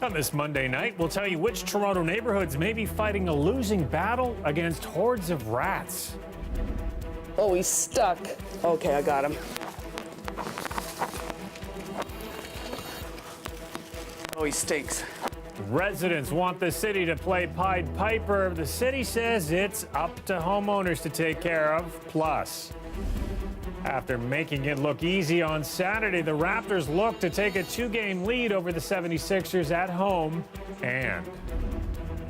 On this Monday night, we'll tell you which Toronto neighborhoods may be fighting a losing battle against hordes of rats. Oh, he's stuck. Okay, I got him. Oh, he stinks. Residents want the city to play Pied Piper. The city says it's up to homeowners to take care of. Plus, after making it look easy on Saturday, the Raptors look to take a 2-game lead over the 76ers at home. And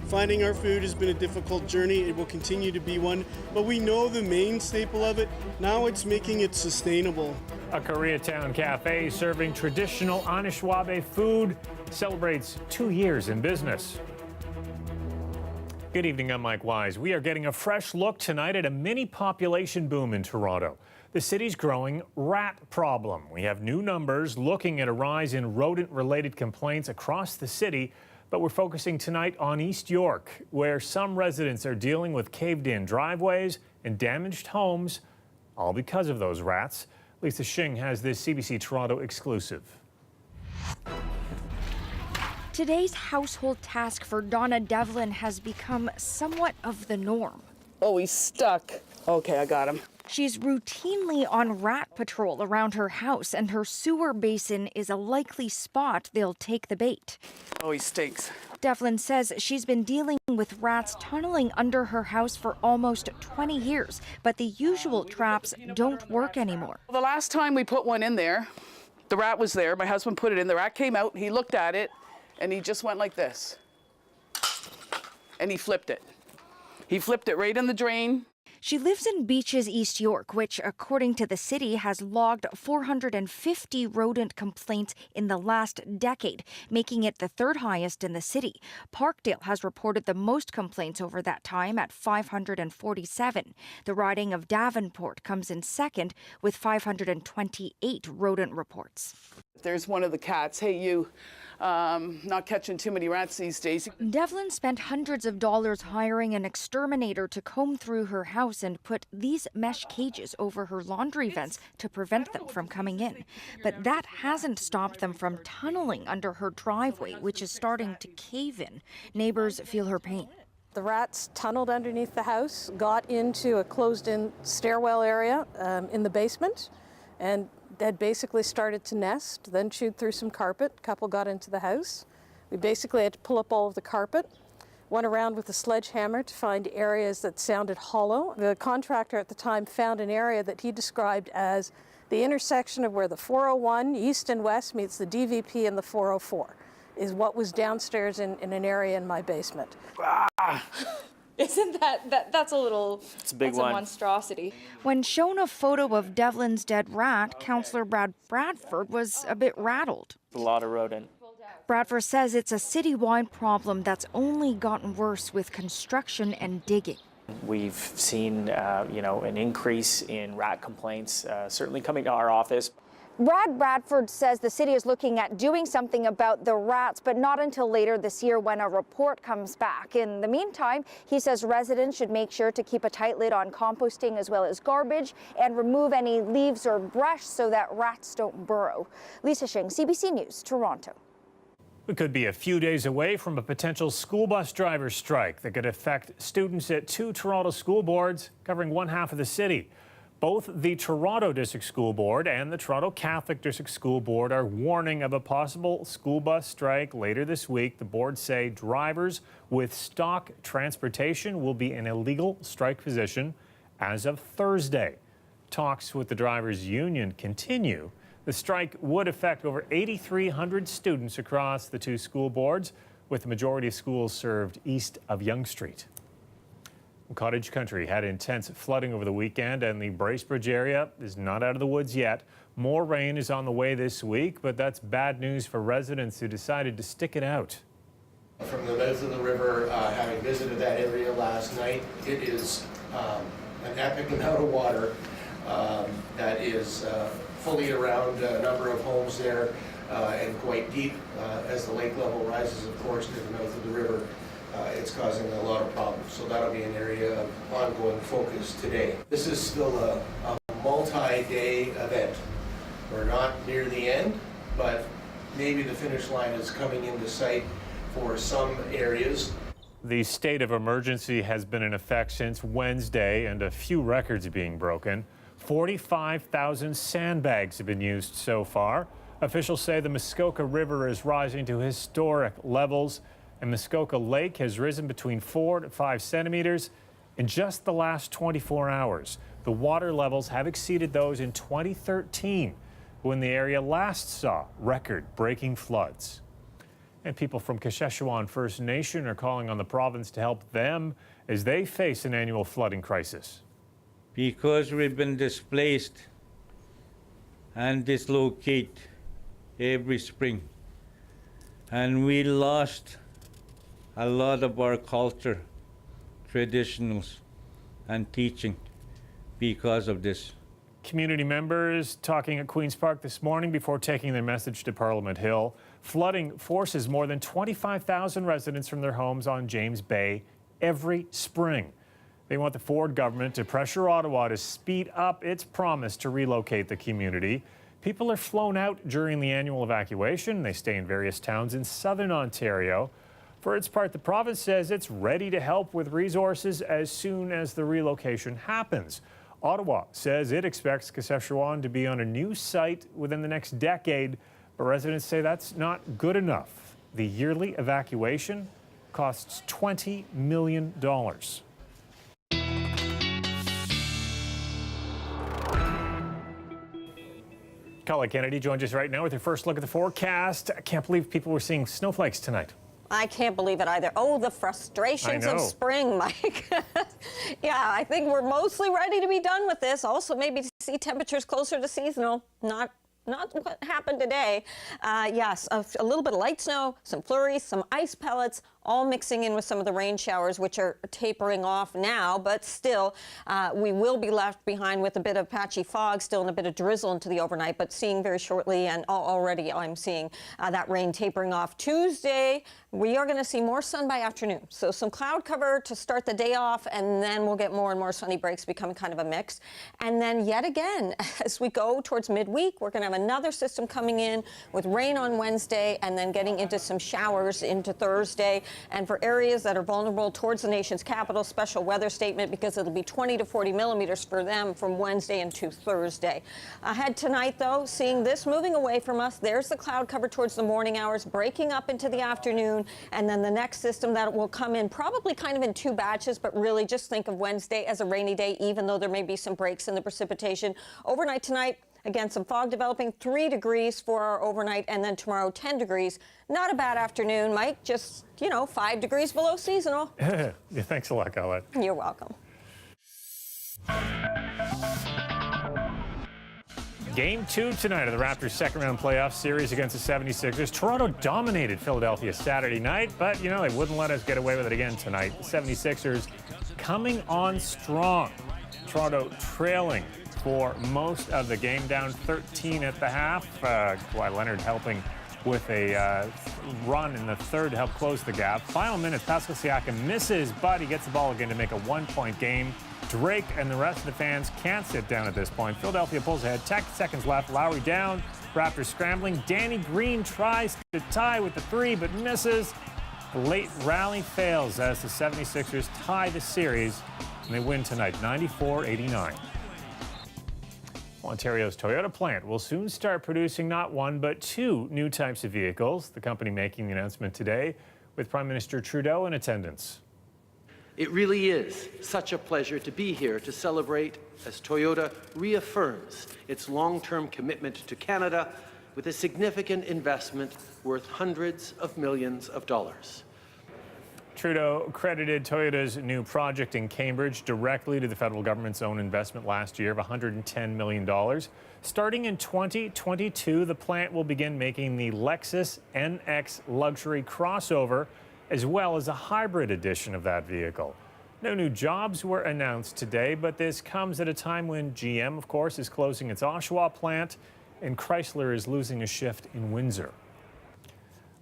finding our food has been a difficult journey. It will continue to be one, but we know the main staple of it. Now it's making it sustainable. A Koreatown cafe serving traditional Anishinaabe food celebrates 2 years in business. Good evening, I'm Mike Wise. We are getting a fresh look tonight at a mini population boom in Toronto. The city's growing rat problem. We have new numbers looking at a rise in rodent-related complaints across the city, but we're focusing tonight on East York, where some residents are dealing with caved-in driveways and damaged homes, all because of those rats. Lisa Shing has this CBC Toronto exclusive. Today's household task for Donna Devlin has become somewhat of the norm. Oh, he's stuck. Okay, I got him. She's routinely on rat patrol around her house, and her sewer basin is a likely spot they'll take the bait. Oh, he stinks. Devlin says she's been dealing with rats tunneling under her house for almost 20 years, but the usual traps don't work anymore. The last time we put one in there, the rat was there. My husband put it in. The rat came out, he looked at it, and he just went like this. And he flipped it. He flipped it right in the drain. She lives in Beaches, East York, which, according to the city, has logged 450 rodent complaints in the last decade, making it the third highest in the city. Parkdale has reported the most complaints over that time at 547. The riding of Davenport comes in second with 528 rodent reports. There's one of the cats. Hey, you. Not catching too many rats these days. Devlin spent hundreds of dollars hiring an exterminator to comb through her house and put these mesh cages over her laundry vents to prevent them from coming in. But that hasn't stopped them from tunneling under her driveway, which is starting to cave in. Neighbors feel her pain. The rats tunneled underneath the house, got into a closed-in stairwell area in the basement, and had basically started to nest, then chewed through some carpet. A couple got into the house. We basically had to pull up all of the carpet, went around with a sledgehammer to find areas that sounded hollow. The contractor at the time found an area that he described as the intersection of where the 401 east and west meets the DVP and the 404 is what was downstairs in an area in my basement. Isn't that's a little, it's a big that's one. A monstrosity. When shown a photo of Devlin's dead rat, Councillor Brad Bradford was a bit rattled. A lot of rodent. Bradford says it's a citywide problem that's only gotten worse with construction and digging. We've seen, an increase in rat complaints, certainly coming to our office. Brad Bradford says the city is looking at doing something about the rats, but not until later this year when a report comes back. In the meantime, he says residents should make sure to keep a tight lid on composting as well as garbage and remove any leaves or brush so that rats don't burrow. Lisa Shing, CBC News, Toronto. We could be a few days away from a potential school bus driver strike that could affect students at 2 Toronto school boards covering one half of the city. Both the Toronto District School Board and the Toronto Catholic District School Board are warning of a possible school bus strike later this week. The boards say drivers with stock transportation will be in a legal strike position as of Thursday. Talks with the drivers' union continue. The strike would affect over 8,300 students across the 2 school boards, with the majority of schools served east of Yonge Street. Cottage Country had intense flooding over the weekend, and the Bracebridge area is not out of the woods yet. More rain is on the way this week, but that's bad news for residents who decided to stick it out. From the mouth of the river, having visited that area last night, it is an epic amount of water that is fully around a number of homes there and quite deep. As the lake level rises, of course, near the mouth of the river, it's causing a lot of problems. So that'll be an area of ongoing focus today. This is still a multi-day event. We're not near the end, but maybe the finish line is coming into sight for some areas. The state of emergency has been in effect since Wednesday, and a few records are being broken. 45,000 sandbags have been used so far. Officials say the Muskoka River is rising to historic levels, and Muskoka Lake has risen between 4 to 5 centimeters in just the last 24 hours. The water levels have exceeded those in 2013, when the area last saw record-breaking floods. And people from Kashechewan First Nation are calling on the province to help them as they face an annual flooding crisis. Because we've been displaced and dislocate every spring, and we lost a lot of our culture, traditionals, and teaching because of this. Community members talking at Queen's Park this morning before taking their message to Parliament Hill. Flooding forces more than 25,000 residents from their homes on James Bay every spring. They want the Ford government to pressure Ottawa to speed up its promise to relocate the community. People are flown out during the annual evacuation. They stay in various towns in southern Ontario. For its part, the province says it's ready to help with resources as soon as the relocation happens. Ottawa says it expects Kashechewan to be on a new site within the next decade, but residents say that's not good enough. The yearly evacuation costs $20 million. Colin Kennedy joins us right now with your first look at the forecast. I can't believe people were seeing snowflakes tonight. I can't believe it either. Oh, the frustrations of spring, Mike. Yeah, I think we're mostly ready to be done with this. Also, maybe to see temperatures closer to seasonal. Not what happened today. Yes, a little bit of light snow, some flurries, some ice pellets, all mixing in with some of the rain showers, which are tapering off now, but still, we will be left behind with a bit of patchy fog still and a bit of drizzle into the overnight, but seeing very shortly, and already I'm seeing that rain tapering off. Tuesday, we are going to see more sun by afternoon. So some cloud cover to start the day off, and then we'll get more and more sunny breaks, becoming kind of a mix. And then yet again, as we go towards midweek, we're going to have another system coming in with rain on Wednesday and then getting into some showers into Thursday. And for areas that are vulnerable towards the nation's capital, special weather statement because it'll be 20 to 40 millimeters for them from Wednesday into Thursday. Ahead tonight, though, seeing this moving away from us. There's the cloud cover towards the morning hours, breaking up into the afternoon. And then the next system that will come in probably kind of in two batches, but really just think of Wednesday as a rainy day, even though there may be some breaks in the precipitation. Overnight tonight, again, some fog developing, 3 degrees for our overnight, and then tomorrow, 10 degrees. Not a bad afternoon, Mike, just, 5 degrees below seasonal. Yeah, thanks a lot, Colin. You're welcome. Game 2 tonight of the Raptors' second-round playoff series against the 76ers. Toronto dominated Philadelphia Saturday night, but, they wouldn't let us get away with it again tonight. The 76ers coming on strong. Toronto trailing for most of the game, down 13 at the half. Kawhi Leonard helping with a run in the third to help close the gap. Final minutes, Pascal Siakam misses, but he gets the ball again to make a one-point game. Drake and the rest of the fans can't sit down at this point. Philadelphia pulls ahead, 10 seconds left. Lowry down, Raptors scrambling. Danny Green tries to tie with the three, but misses. The late rally fails as the 76ers tie the series, and they win tonight, 94-89. Ontario's Toyota plant will soon start producing not one, but 2 new types of vehicles. The company making the announcement today with Prime Minister Trudeau in attendance. It really is such a pleasure to be here to celebrate as Toyota reaffirms its long-term commitment to Canada with a significant investment worth hundreds of millions of dollars. Trudeau credited Toyota's new project in Cambridge directly to the federal government's own investment last year of $110 million. Starting in 2022, the plant will begin making the Lexus NX luxury crossover, as well as a hybrid edition of that vehicle. No new jobs were announced today, but this comes at a time when GM, of course, is closing its Oshawa plant and Chrysler is losing a shift in Windsor.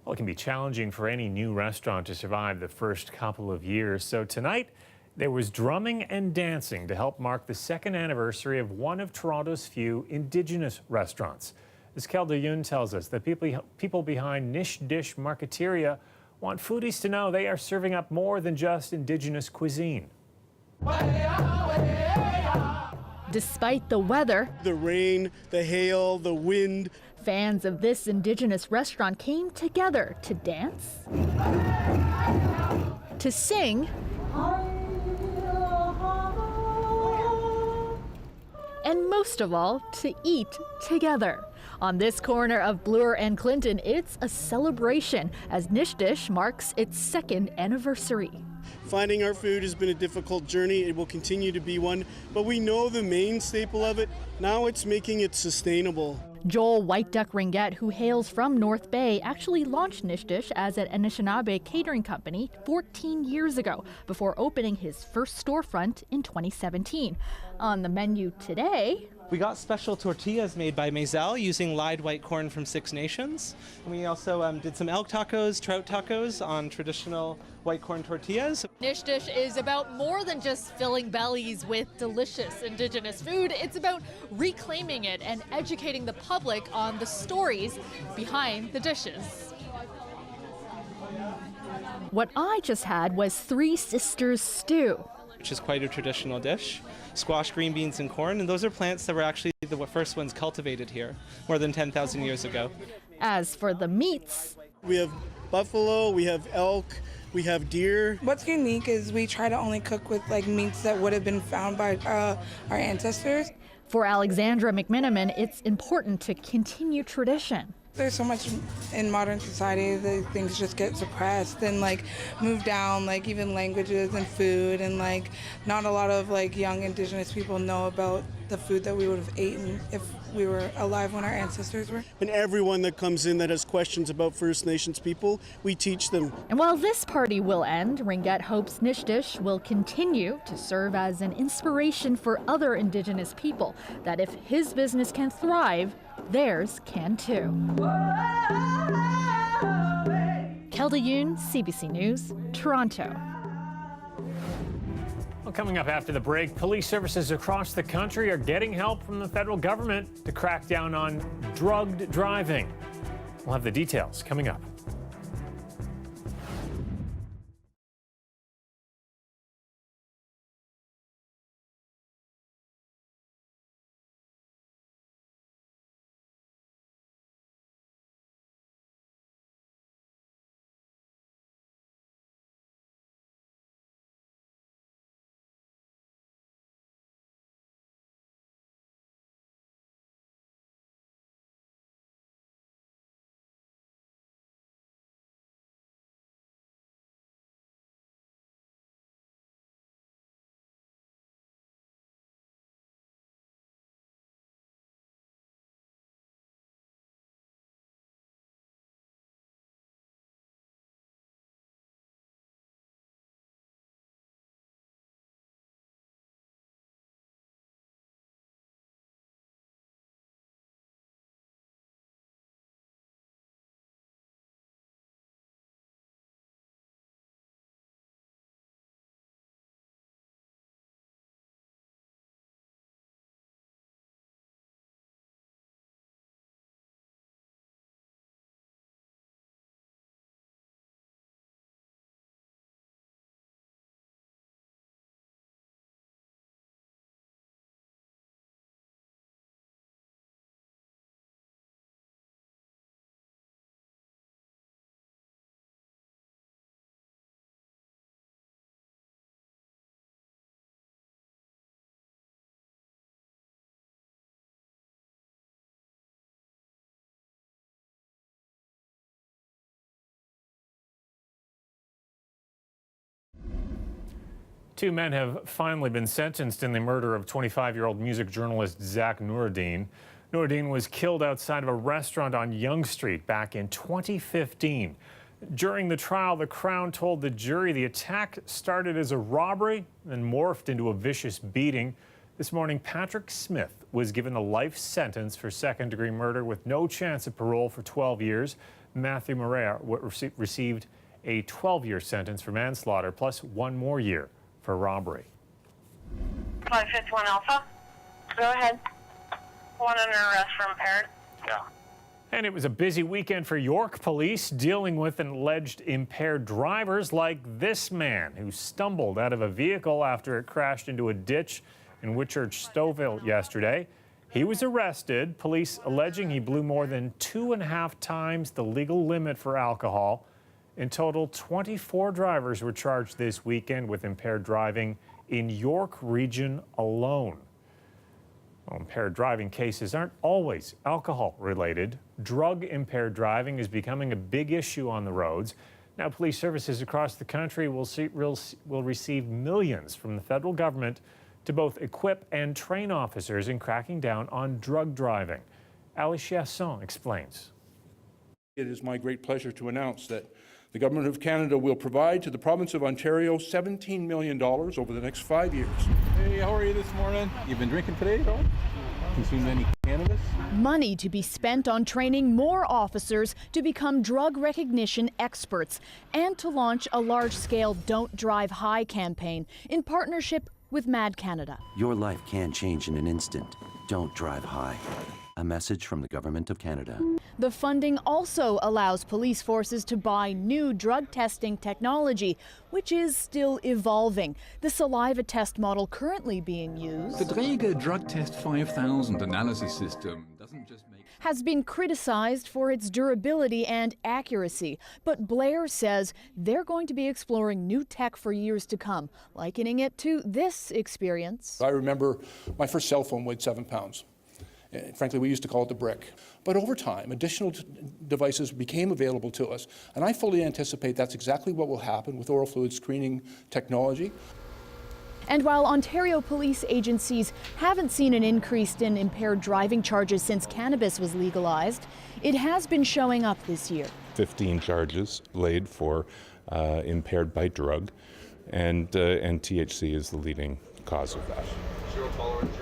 Well, it can be challenging for any new restaurant to survive the first couple of years. So tonight, there was drumming and dancing to help mark the second anniversary of one of Toronto's few Indigenous restaurants. As Kelda Yoon tells us, the people behind Niche Dish Marketeria want foodies to know they are serving up more than just Indigenous cuisine. Despite the weather, The rain, the hail, the wind, fans of this Indigenous restaurant came together to dance, to sing, and most of all, to eat together. On this corner of Bloor and Clinton, it's a celebration as Nishdish marks its 2nd anniversary. finding our food has been a difficult journey. It will continue to be one, but we know the main staple of it. Now it's making it sustainable. Joel White Duck Ringette, who hails from North Bay, actually launched Nishdish as an Anishinaabe catering company 14 years ago before opening his first storefront in 2017. On the menu today, we got special tortillas made by Maisel using lied white corn from 6 Nations. We also did some elk tacos, trout tacos on traditional white corn tortillas. Nishdish is about more than just filling bellies with delicious Indigenous food. It's about reclaiming it and educating the public on the stories behind the dishes. What I just had was Three Sisters stew, which is quite a traditional dish. Squash, green beans, and corn, and those are plants that were actually the first ones cultivated here more than 10,000 years ago. As for the meats, we have buffalo, we have elk, we have deer. What's unique is we try to only cook with like meats that would have been found by our ancestors. For Alexandra McMiniman, it's important to continue tradition. There's so much in modern society that things just get suppressed and like moved down, like even languages and food, and like not a lot of like young Indigenous people know about the food that we would have eaten if we were alive when our ancestors were. And everyone that comes in that has questions about First Nations people, we teach them. And while this party will end, Ringette hopes Nishdish will continue to serve as an inspiration for other Indigenous people, that if his business can thrive, theirs can too. Kelda Yoon, CBC News, Toronto. Well, coming up after the break, police services across the country are getting help from the federal government to crack down on drugged driving. We'll have the details coming up. Two men have finally been sentenced in the murder of 25-year-old music journalist Zach Nuruddin. Nuruddin was killed outside of a restaurant on Yonge Street back in 2015. During the trial, the Crown told the jury the attack started as a robbery and morphed into a vicious beating. This morning, Patrick Smith was given a life sentence for second-degree murder with no chance of parole for 12 years. Matthew Morea received a 12-year sentence for manslaughter plus 1 more year for robbery. 551 Alpha. Go ahead. One under arrest for impaired. Yeah. And it was a busy weekend for York police dealing with an alleged impaired drivers like this man who stumbled out of a vehicle after it crashed into a ditch in Whitchurch Stouffville yesterday. He was arrested, police alleging he blew more than 2.5 times the legal limit for alcohol. In total, 24 drivers were charged this weekend with impaired driving in York Region alone. Well, impaired driving cases aren't always alcohol related. Drug impaired driving is becoming a big issue on the roads. Now, police services across the country will receive millions from the federal government to both equip and train officers in cracking down on drug driving. Ali Chiasson explains. It is my great pleasure to announce that the Government of Canada will provide to the province of Ontario $17 million over the next 5 years. Hey, how are you this morning? You've been drinking today, though? Consumed any cannabis? Money to be spent on training more officers to become drug recognition experts and to launch a large-scale Don't Drive High campaign in partnership with Mad Canada. Your life can change in an instant. Don't drive high. A message from the Government of Canada. The funding also allows police forces to buy new drug testing technology, which is still evolving. The saliva test model currently being used The Dräger Drug Test 5000 analysis system doesn't just make has been criticized for its durability and accuracy. But Blair says they're going to be exploring new tech for years to come, likening it to this experience. I remember my first cell phone weighed 7 pounds. Frankly, we used to call it the brick. But over time, additional devices became available to us. And I fully anticipate that's exactly what will happen with oral fluid screening technology. And while Ontario police agencies haven't seen an increase in impaired driving charges since cannabis was legalized, it has been showing up this year. 15 charges laid for impaired by drug, and THC is the leading cause of that.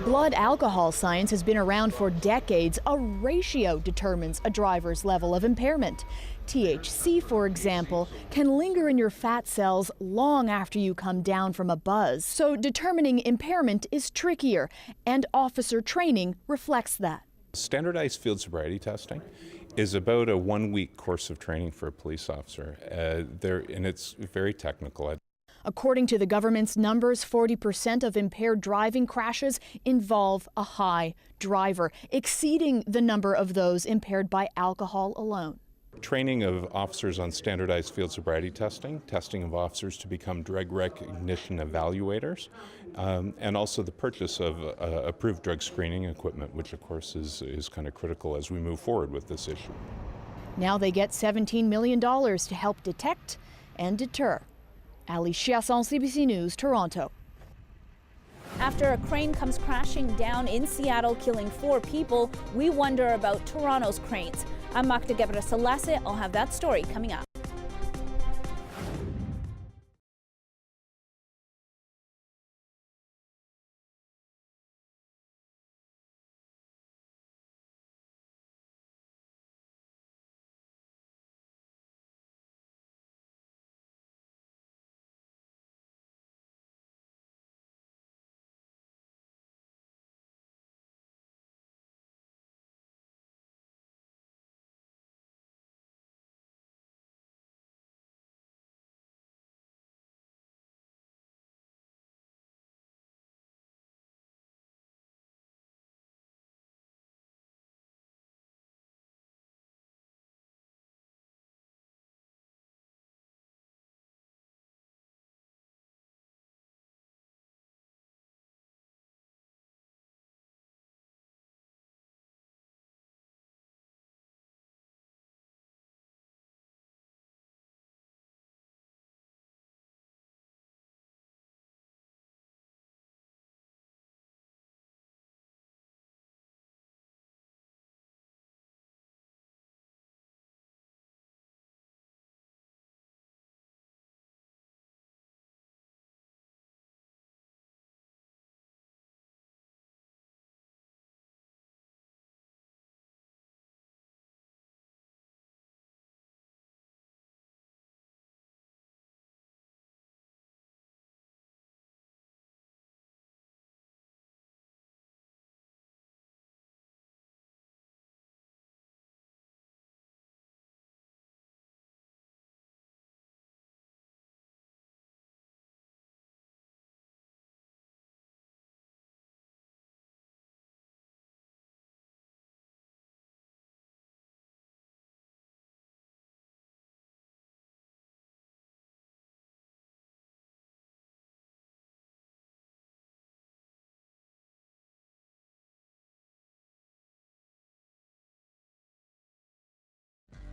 Blood alcohol science has been around for decades. A ratio determines a driver's level of impairment. THC, for example, can linger in your fat cells long after you come down from a buzz. So determining impairment is trickier, and officer training reflects that. Standardized field sobriety testing is about a 1-week course of training for a police officer, and it's very technical. According to the government's numbers, 40% of impaired driving crashes involve a high driver, exceeding the number of those impaired by alcohol alone. Training of officers on standardized field sobriety testing of officers to become drug recognition evaluators, and also the purchase of approved drug screening equipment, which of course is kind of critical as we move forward with this issue. Now they get $17 million to help detect and deter. Ali Chiasson, CBC News, Toronto. After a crane comes crashing down in Seattle, killing 4 people, we wonder about Toronto's cranes. I'm Magda Gebre-Selassie. I'll have that story coming up.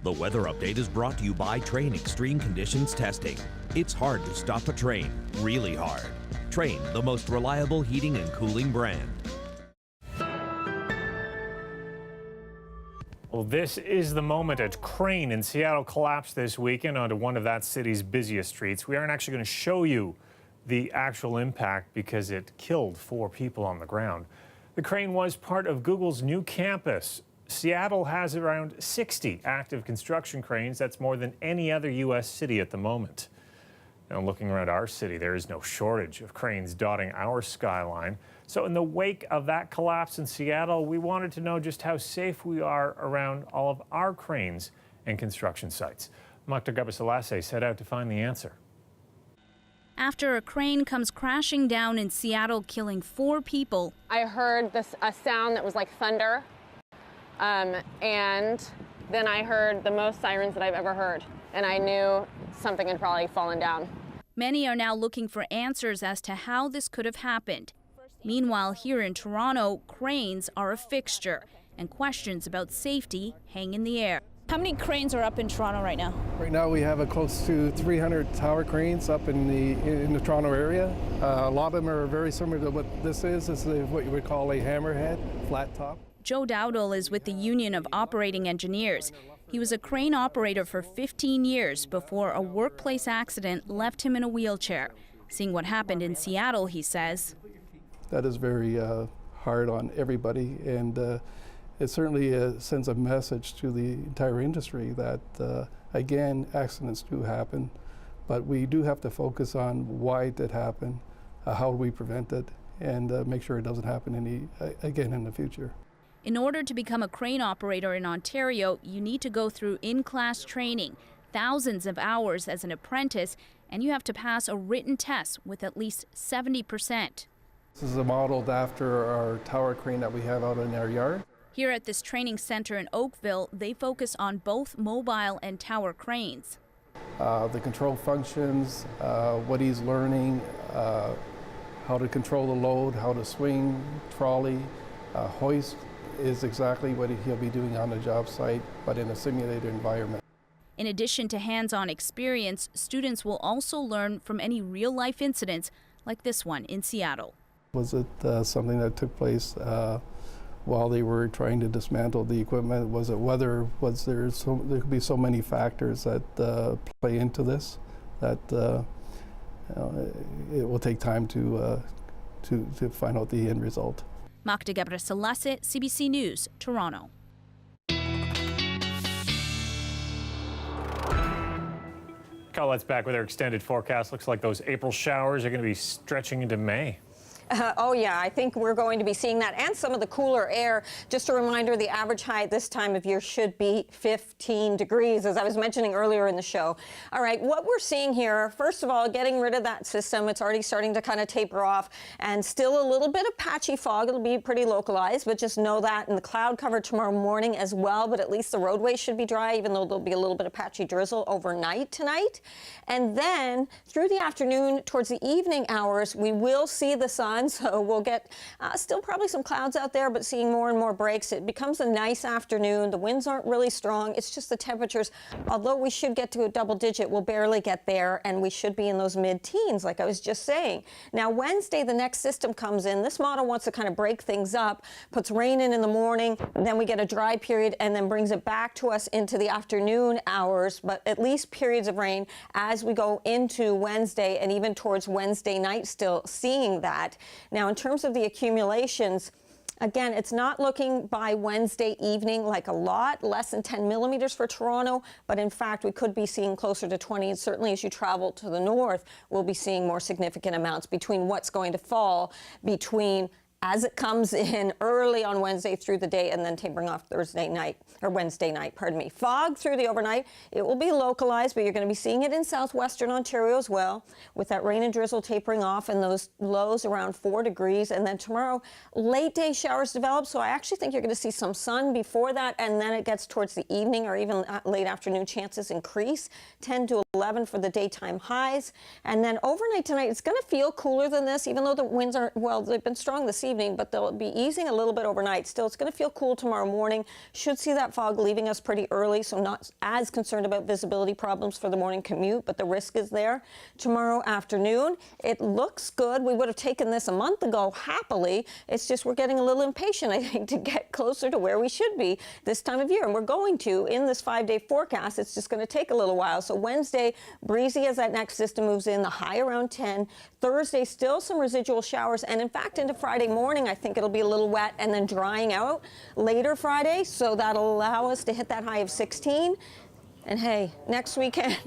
The weather update is brought to you by Train Extreme Conditions Testing. It's hard to stop a train, really hard. Train, the most reliable heating and cooling brand. Well, this is the moment. A crane in Seattle collapsed this weekend onto one of that city's busiest streets. We aren't actually going to show you the actual impact because it killed 4 people on the ground. The crane was part of Google's new campus. Seattle has around 60 active construction cranes. That's more than any other U.S. city at the moment. Now, looking around our city, there is no shortage of cranes dotting our skyline. So in the wake of that collapse in Seattle, we wanted to know just how safe we are around all of our cranes and construction sites. Dr. Gabrisalassi set out to find the answer. After a crane comes crashing down in Seattle, killing 4 people. I heard a sound that was like thunder. And then I heard the most sirens that I've ever heard, and I knew something had probably fallen down. Many are now looking for answers as to how this could have happened. Meanwhile, here in Toronto, cranes are a fixture, and questions about safety hang in the air. How many cranes are up in Toronto right now? Right now we have close to 300 tower cranes up in the Toronto area. A lot of them are very similar to what this is. This is what you would call a hammerhead, flat top. Joe Dowdle is with the Union of Operating Engineers. He was a crane operator for 15 years before a workplace accident left him in a wheelchair. Seeing what happened in Seattle, he says, that is very hard on everybody, and it certainly sends a message to the entire industry that, again, accidents do happen, but we do have to focus on why it did happen, how we prevent it, and make sure it doesn't happen again in the future. In order to become a crane operator in Ontario, you need to go through in-class training, thousands of hours as an apprentice, and you have to pass a written test with at least 70%. This is modeled after our tower crane that we have out in our yard. Here at this training center in Oakville, they focus on both mobile and tower cranes. The control functions, what he's learning, how to control the load, how to swing, trolley, hoist, is exactly what he'll be doing on the job site, but in a simulated environment. In addition to hands-on experience, students will also learn from any real-life incidents like this one in Seattle. Was it something that took place while they were trying to dismantle the equipment? Was it weather? Was there could be so many factors that play into this that it will take time to find out the end result. Magda Gabrisalassi, CBC News, Toronto. Colette's back with our extended forecast. Looks like those April showers are going to be stretching into May. Oh, yeah, I think we're going to be seeing that and some of the cooler air. Just a reminder, the average high at this time of year should be 15 degrees, as I was mentioning earlier in the show. All right, what we're seeing here, first of all, getting rid of that system. It's already starting to kind of taper off, and still a little bit of patchy fog. It'll be pretty localized, but just know that. And the cloud cover tomorrow morning as well, but at least the roadways should be dry, even though there'll be a little bit of patchy drizzle overnight tonight. And then through the afternoon, towards the evening hours, we will see the sun. So we'll get still probably some clouds out there, but seeing more and more breaks. It becomes a nice afternoon. The winds aren't really strong. It's just the temperatures, although we should get to a double digit, we'll barely get there, and we should be in those mid-teens, like I was just saying. Now, Wednesday, the next system comes in. This model wants to kind of break things up, puts rain in the morning, and then we get a dry period, and then brings it back to us into the afternoon hours, but at least periods of rain as we go into Wednesday and even towards Wednesday night, still seeing that. Now, in terms of the accumulations, again, it's not looking by Wednesday evening like a lot, less than 10 millimeters for Toronto, but in fact, we could be seeing closer to 20. And certainly as you travel to the north, we'll be seeing more significant amounts between what's going to fall between as it comes in early on Wednesday through the day and then tapering off Thursday night, or Wednesday night, pardon me. Fog through the overnight. It will be localized, but you're going to be seeing it in southwestern Ontario as well, with that rain and drizzle tapering off and those lows around 4 degrees. And then tomorrow, late day showers develop, so I actually think you're going to see some sun before that, and then it gets towards the evening or even late afternoon, chances increase, 10 to 11 for the daytime highs. And then overnight tonight, it's going to feel cooler than this, even though the winds are, well, they've been strong this evening, but they'll be easing a little bit overnight. Still, it's going to feel cool tomorrow morning. Should see that fog leaving us pretty early, so not as concerned about visibility problems for the morning commute, but the risk is there. Tomorrow afternoon, it looks good. We would have taken this a month ago happily. It's just we're getting a little impatient, I think, to get closer to where we should be this time of year. And we're going to in this 5-day forecast. It's just going to take a little while. So Wednesday, breezy as that next system moves in, the high around 10. Thursday, still some residual showers. And in fact, into Friday morning, I think it'll be a little wet and then drying out later Friday. So that'll allow us to hit that high of 16. And hey, next weekend,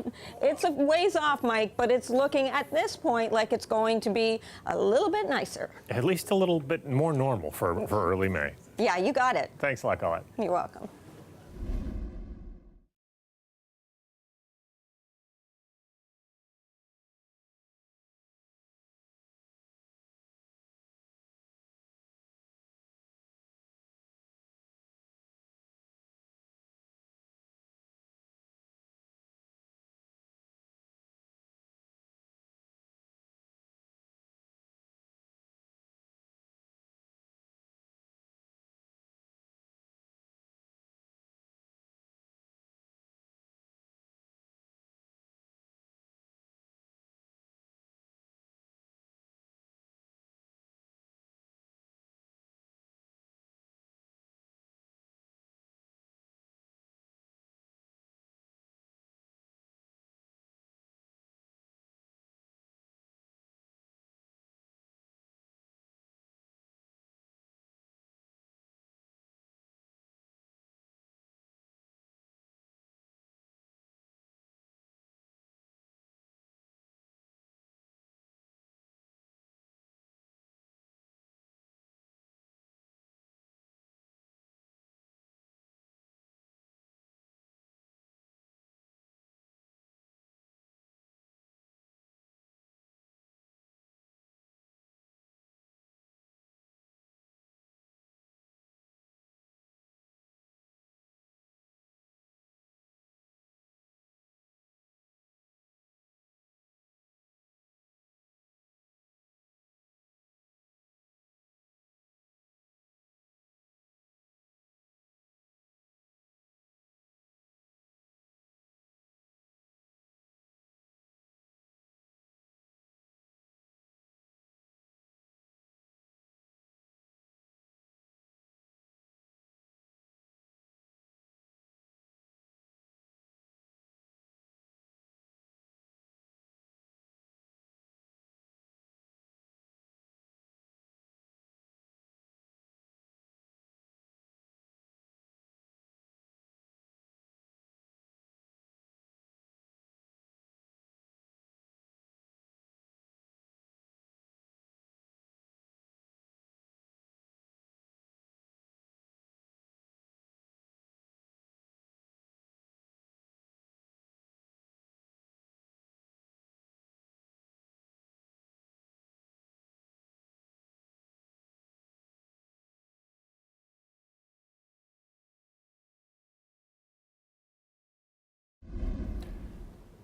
it's a ways off, Mike, but it's looking at this point like it's going to be a little bit nicer. At least a little bit more normal for early May. Yeah, you got it. Thanks a lot, Colette. You're welcome.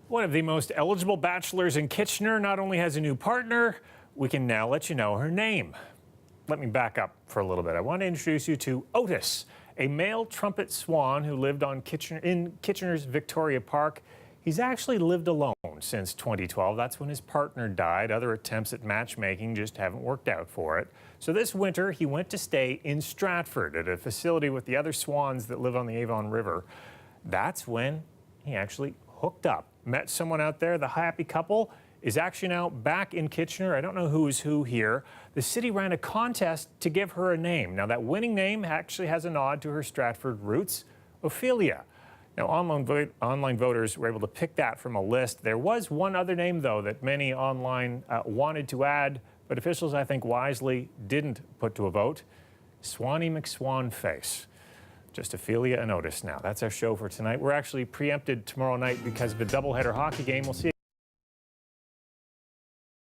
One of the most eligible bachelors in Kitchener not only has a new partner, we can now let you know her name. Let me back up for a little bit. I want to introduce you to Otis, a male trumpet swan who lived in Kitchener's Victoria Park. He's actually lived alone since 2012. That's when his partner died. Other attempts at matchmaking just haven't worked out for it. So this winter, he went to stay in Stratford at a facility with the other swans that live on the Avon River. That's when he actually hooked up. Met someone out there. The happy couple is actually now back in Kitchener. I don't know who is who here. The city ran a contest to give her a name. Now, that winning name actually has a nod to her Stratford roots, Ophelia. Now, online voters were able to pick that from a list. There was one other name, though, that many online wanted to add, but officials, I think, wisely didn't put to a vote. Swanee McSwanface. Just Ophelia and Otis now. That's our show for tonight. We're actually preempted tomorrow night because of a doubleheader hockey game. We'll see you